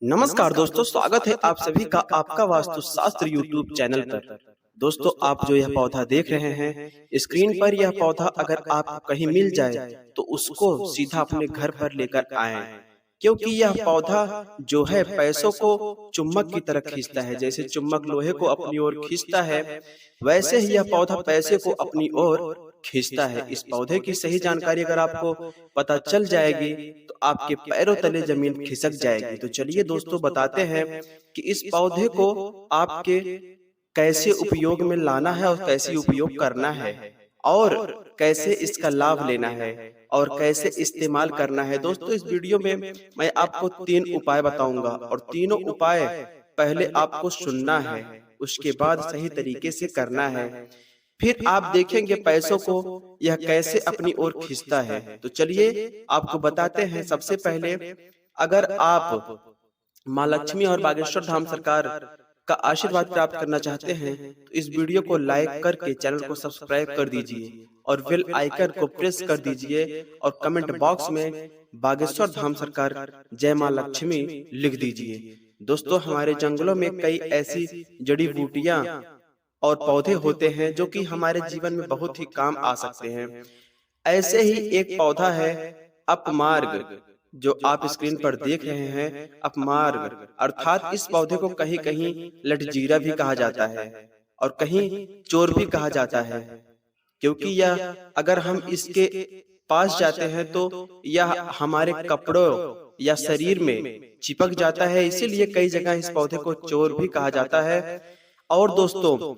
नमस्कार दोस्तों, स्वागत है आप सभी का आपका वास्तु शास्त्र यूट्यूब चैनल पर। दोस्तों, आप जो यह पौधा देख रहे हैं स्क्रीन पर, यह पौधा अगर आपको कहीं मिल जाए तो उसको सीधा अपने घर पर लेकर आएं, क्योंकि यह पौधा जो है पैसों को चुम्बक की तरह खींचता है। जैसे चुम्बक लोहे को अपनी ओर खींचता है, वैसे ही यह पौधा पैसे को अपनी ओर खींचता है। इस पौधे की सही जानकारी अगर आपको पता चल जाएगी तो आपके पैरों तले जमीन खिसक जाएगी। तो चलिए दोस्तों, बताते हैं कि इस पौधे को आपके कैसे उपयोग में लाना है और कैसे उपयोग करना है, और कैसे इसका लाभ लेना है और कैसे इस्तेमाल करना है। दोस्तों, इस वीडियो में मैं आपको 3 उपाय बताऊंगा और तीनों उपाय पहले आपको सुनना है, उसके बाद सही तरीके से करना है। फिर आप देखेंगे पैसों को यह कैसे अपनी ओर खींचता है। तो चलिए आपको बताते हैं। सबसे पहले, अगर आप माँ लक्ष्मी और बागेश्वर धाम सरकार का आशीर्वाद प्राप्त करना चाहते हैं तो इस वीडियो को लाइक करके चैनल को सब्सक्राइब कर दीजिए और बेल आइकन को प्रेस कर दीजिए और कमेंट बॉक्स में बागेश्वर धाम सरकार जय माँ लक्ष्मी लिख दीजिए। दोस्तों, हमारे जंगलों में कई ऐसी जड़ी बूटियां और पौधे होते हैं जो कि हमारे जीवन में बहुत ही काम आ सकते हैं। ऐसे ही एक पौधा है अपमार्ग, जो आप स्क्रीन पर देख रहे हैं। अपमार्ग अर्थात इस पौधे को कहीं कहीं लटजीरा भी कहा जाता है और कहीं चोर भी कहा जाता है, क्योंकि यह अगर हम इसके पास जाते हैं तो यह हमारे कपड़ों या शरीर में चिपक जाता है। इसीलिए कई जगह इस पौधे को चोर भी कहा जाता है। और दोस्तों,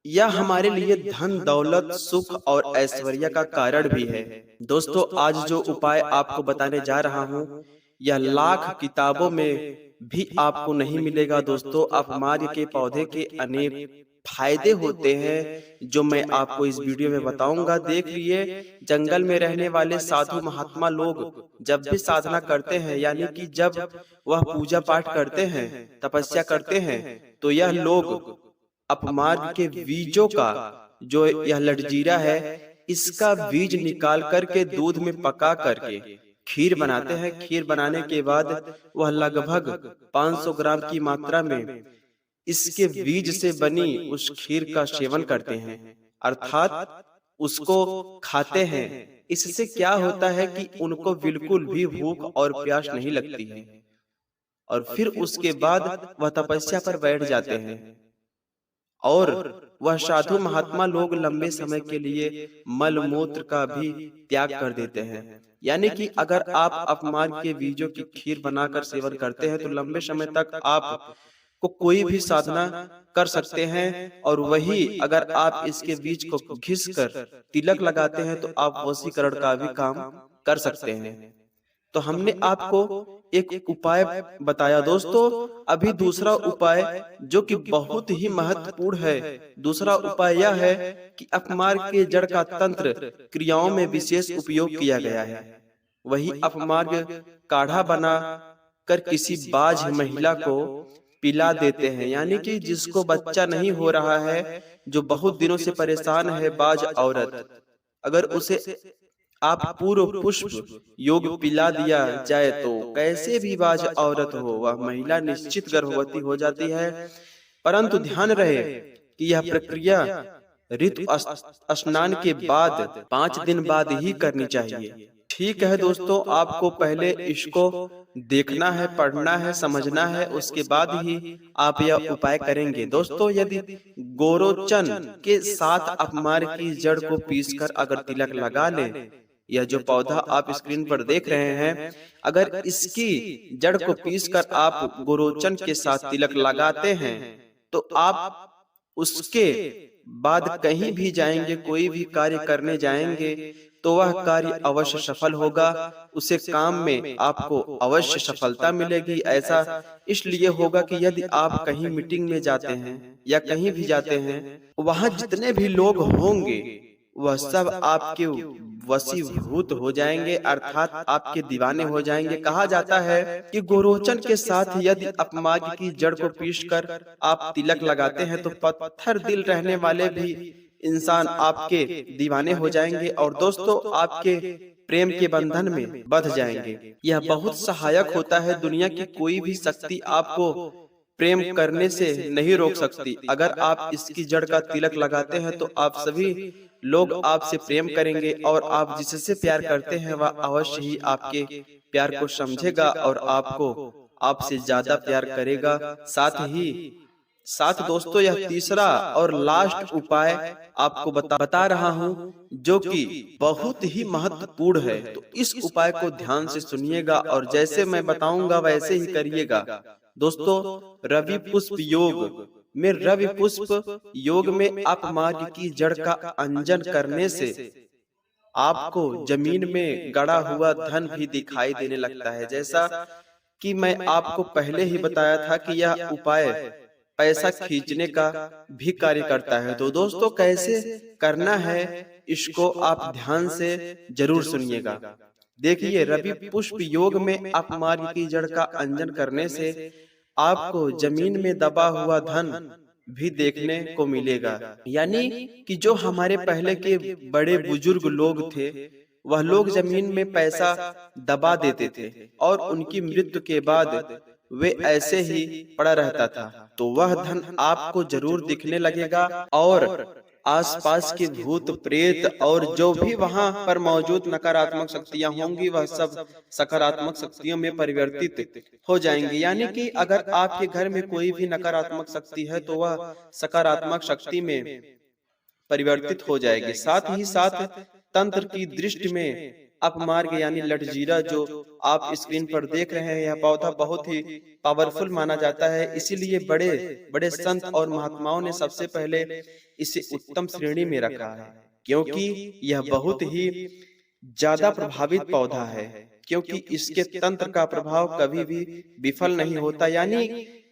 यह हमारे लिए धन दौलत सुख और ऐश्वर्य का कारण भी है। दोस्तों, आज जो उपाय आपको बताने जा रहा हूँ यह लाख किताबों में भी आपको नहीं मिलेगा। दोस्तों, अपमार्ग के पौधे के अनेक फायदे होते हैं जो मैं आपको इस वीडियो में बताऊंगा। देख लिए, जंगल में रहने वाले साधु महात्मा लोग जब भी साधना करते हैं, यानी कि जब वह पूजा पाठ करते हैं, तपस्या करते हैं, तो यह लोग अपमार्ग के बीजों का, जो यह लटजीरा है, इसका बीज निकाल करके दूध में पका करके खीर बनाते हैं। खीर बनाने के बाद वह लगभग 500 ग्राम की मात्रा में इसके बीज से बनी उस खीर का सेवन करते हैं, अर्थात उसको खाते हैं। इससे क्या होता है कि उनको बिल्कुल भी भूख और प्यास नहीं लगती है और फिर उसके बाद वह तपस्या पर बैठ जाते हैं और वह साधु महात्मा लोग लंबे समय के लिए मल मूत्र का भी त्याग कर देते हैं। यानी कि अगर आप अपमार्ग के बीजों की खीर बनाकर सेवन करते हैं तो लंबे समय तक आप को कोई भी साधना कर सकते हैं। और वही अगर आप इसके बीज को घिस कर तिलक लगाते हैं तो आप वशीकरण का भी काम कर सकते हैं। तो हमने आपको एक उपाय बताया। दोस्तों, अभी दूसरा उपाय जो कि बहुत ही महत्वपूर्ण है, दूसरा उपाय यह है कि अपमार्ग के जड़ का तंत्र क्रियाओं में विशेष उपयोग किया गया है। वही अपमार्ग काढ़ा बना कर किसी बाझ महिला को पिला देते हैं, यानी कि जिसको बच्चा नहीं हो रहा है, जो बहुत दिनों से परेशान है, बाझ औरत, अगर उसे आप पूर्व पुष्प योग पिला दिया जाए तो कैसे भी बाझ औरत हो, वह महिला निश्चित गर्भवती हो जाती है। परंतु ध्यान रहे कि यह प्रक्रिया ऋतु स्नान के बाद 5 दिन बाद ही करनी चाहिए। ठीक है दोस्तों, आपको पहले इसको देखना है, पढ़ना है, समझना है, उसके बाद ही आप यह उपाय करेंगे। दोस्तों, यदि गोरोचन के साथ अपमार्ग की जड़ को पीसकर अगर तिलक लगा लें, यह जो पौधा आप स्क्रीन पर देख रहे हैं, अगर इसकी जड़ को पीसकर आप गोरोचन के साथ तिलक लगाते हैं तो आप उसके बाद कहीं भी जाएंगे, कोई भी कार्य करने जाएंगे तो वह कार्य अवश्य सफल होगा। उसे काम में आपको अवश्य सफलता मिलेगी। ऐसा इसलिए होगा कि यदि आप कहीं मीटिंग में जाते हैं या कहीं भी जाते हैं, वहां जितने भी लोग होंगे वह सब आपके वशीभूत हो जाएंगे, अर्थात आपके दीवाने हो जाएंगे। कहा जाता है कि गोरोचन के साथ यदि अपमार्ग की जड़ को पीसकर आप तिलक लगाते हैं तो पत्थर दिल रहने वाले भी इंसान आपके दीवाने हो जाएंगे। और दोस्तों, आपके प्रेम के बंधन में बंध जाएंगे। यह बहुत सहायक होता है। दुनिया की कोई भी शक्ति आपको प्रेम करने से नहीं रोक सकती। अगर आप इसकी जड़ का तिलक लगाते हैं तो आप सभी लोग आपसे प्रेम करेंगे, और आप जिससे प्यार करते हैं वह अवश्य ही आपके प्यार को समझेगा और आपको आपसे ज्यादा प्यार करेगा। साथ दोस्तों, यह तीसरा और लास्ट उपाय आपको बता रहा हूं, जो कि बहुत ही महत्वपूर्ण है। तो इस उपाय को ध्यान से सुनिएगा और जैसे मैं बताऊंगा वैसे ही करिएगा। दोस्तों, रवि पुष्प योग में रवि पुष्प योग में आप मार्ग की जड़ का अंजन करने से आपको जमीन में गड़ा हुआ धन भी दिखाई देने लगता है। जैसा कि मैं आपको पहले ही बताया था कि यह उपाय पैसा खींचने का भी कार्य करता है। तो दोस्तों, कैसे करना है इसको आप ध्यान से जरूर सुनिएगा। देखिए, रवि पुष्प योग में आप मार्ग की जड़ का अंजन करने से आपको जमीन में दबा हुआ धन भी देखने को मिलेगा। यानी कि जो हमारे पहले के बड़े बुजुर्ग लोग थे, वह लोग जमीन में पैसा दबा देते थे और उनकी मृत्यु के बाद वे ऐसे ही पड़ा रहता था। तो वह धन आपको जरूर दिखने लगेगा और आसपास के भूत प्रेत और जो भी वहां पर मौजूद नकारात्मक शक्तियां होंगी वह सब सकारात्मक शक्तियों में परिवर्तित हो जाएंगी। यानी कि अगर आपके घर में कोई भी नकारात्मक शक्ति है तो वह सकारात्मक शक्ति में परिवर्तित हो जाएगी। साथ ही साथ तंत्र की दृष्टि में अपमार्ग यानी लटजीरा जो आप स्क्रीन पर देख रहे हैं, यह पौधा बहुत ही पावरफुल माना जाता है। इसीलिए बड़े बड़े संत और महात्माओं ने सबसे पहले इसे उत्तम श्रेणी में रखा है, क्योंकि यह बहुत ही ज्यादा प्रभावित पौधा है, क्योंकि इसके तंत्र का प्रभाव कभी भी विफल नहीं होता। यानी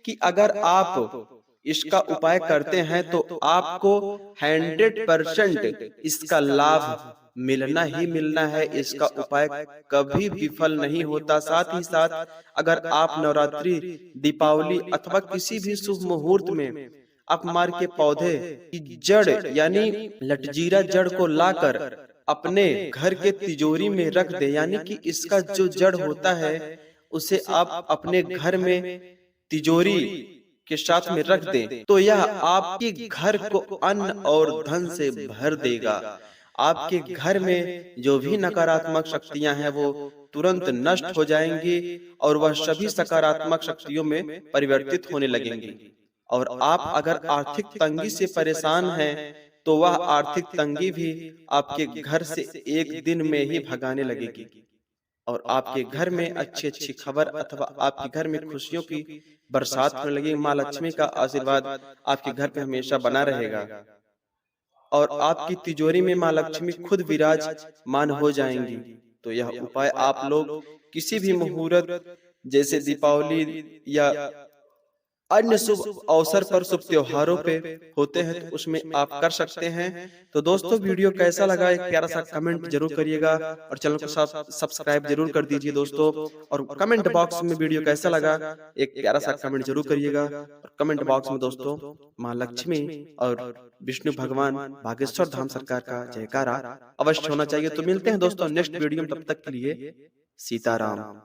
कि अगर आप इसका उपाय करते हैं तो आपको 100% इसका लाभ मिलना ही मिलना है। इसका उपाय कभी विफल नहीं होता। साथ ही साथ अगर आप नवरात्रि, दीपावली अथवा किसी भी शुभ मुहूर्त में अपमार के पौधे की जड़ यानी लटजीरा जड़ को लाकर अपने घर के तिजोरी में रख दे, यानी कि इसका जो जड़ होता है उसे आप अपने घर में तिजोरी के साथ में रख दें, तो यह आपके घर को अन्न और धन से भर देगा। आपके घर में जो भी नकारात्मक शक्तियां हैं वो तुरंत नष्ट हो जाएंगी और वह सभी सकारात्मक शक्तियों में परिवर्तित होने लगेंगी। और आप अगर आर्थिक तंगी से परेशान हैं तो वह आर्थिक तंगी भी आपके घर से एक दिन में ही भगाने लगेगी और आपके घर में अच्छी अच्छी खबर अथवा आपके घर में खुशियों की बरसात होने लगेगी। माँ लक्ष्मी का आशीर्वाद आपके घर पे हमेशा बना रहेगा और आपकी तिजोरी में माँ लक्ष्मी खुद विराजमान हो जाएंगी। तो यह उपाय आप लोग किसी भी मुहूर्त जैसे दीपावली या अन्य शुभ अवसर पर, शुभ त्योहारों पे होते हैं तो उसमें आप कर सकते हैं। तो दोस्तों, वीडियो कैसा लगा एक प्यारा सा कमेंट जरूर करिएगा और चैनल को सब्सक्राइब जरूर कर दीजिए दोस्तों। और कमेंट बॉक्स में वीडियो कैसा लगा एक प्यारा सा कमेंट जरूर करिएगा। और कमेंट बॉक्स में दोस्तों माँ लक्ष्मी और विष्णु भगवान बागेश्वर धाम सरकार का जयकारा अवश्य होना चाहिए। तो मिलते हैं दोस्तों नेक्स्ट वीडियो में, तब तक के लिए सीताराम।